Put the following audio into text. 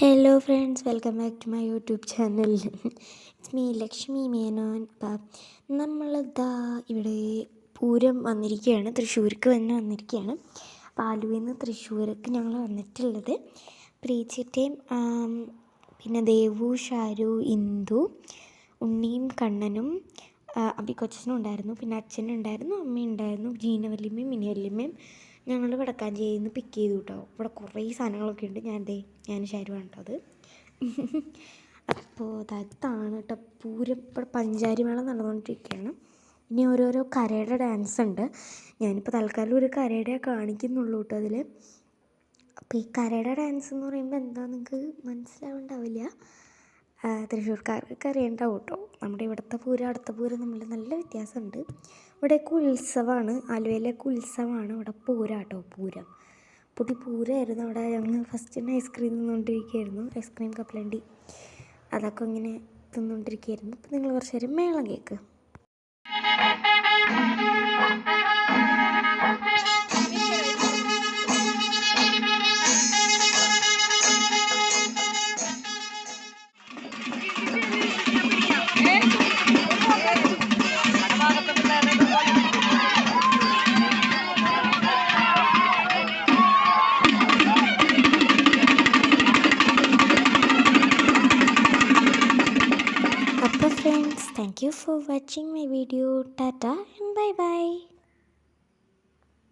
Hello friends, welcome back to my YouTube channel. It's me Lakshmi Menon. അപ്പം നമ്മളിതാ ഇവിടെ പൂരം വന്നിരിക്കുകയാണ്, തൃശ്ശൂർക്ക് തന്നെ വന്നിരിക്കുകയാണ്. അപ്പോൾ ആലുവയിൽ നിന്ന് തൃശ്ശൂർക്ക് ഞങ്ങൾ വന്നിട്ടുള്ളത് പ്രീച്ചിറ്റയും പിന്നെ ദേവു, ഷാരു, ഇന്ദു, ഉണ്ണിയും കണ്ണനും അബിക്കൊച്ചനും ഉണ്ടായിരുന്നു. പിന്നെ അച്ഛനുണ്ടായിരുന്നു, അമ്മയുണ്ടായിരുന്നു, ജീന വല്യമ്മയും മിനി വല്യമ്മയും. ഞങ്ങൾ വടക്കാഞ്ചേരിയിൽ നിന്ന് പിക്ക് ചെയ്തു കേട്ടോ. ഇവിടെ കുറേ സാധനങ്ങളൊക്കെ ഉണ്ട്. ഞാൻ ഷാരുവാണ് കേട്ടോ അത്. അപ്പോൾ അതാണ് കേട്ടോ പൂരം. ഇവിടെ പഞ്ചാരിമേള നടന്നുകൊണ്ടിരിക്കുകയാണ്. ഇനി ഓരോരോ കരയുടെ ഡാൻസ് ഉണ്ട്. ഞാനിപ്പോൾ തൽക്കാലം ഒരു കരയുടെ കാണിക്കുന്നുള്ളൂ കേട്ടോ അതിൽ. അപ്പോൾ ഈ കരയുടെ ഡാൻസ് എന്ന് പറയുമ്പോൾ എന്താ നിങ്ങൾക്ക് മനസ്സിലാവുണ്ടാവില്ല. തൃശ്ശൂർക്കാർക്കൊക്കെ അറിയണ്ടാവും കേട്ടോ. നമ്മുടെ ഇവിടുത്തെ പൂരം അടുത്ത പൂരം തമ്മിൽ നല്ല വ്യത്യാസമുണ്ട്. ഇവിടെയൊക്കെ ഉത്സവമാണ്, ആലുവയിലേക്ക് ഉത്സവമാണ്. ഇവിടെ പൂരം കേട്ടോ, പൂരം പൂരമായിരുന്നു. അവിടെ ഞങ്ങൾ ഫസ്റ്റ് ഐസ്ക്രീം തിന്നുകൊണ്ടിരിക്കുകയായിരുന്നു, ഐസ്ക്രീം കപ്പലണ്ടി അതൊക്കെ ഇങ്ങനെ തിന്നുകൊണ്ടിരിക്കുകയായിരുന്നു. അപ്പോൾ നിങ്ങൾ കുറച്ച് നേരം മേളം കേൾക്ക്. Friends, thank you for watching my video. Tata and bye bye.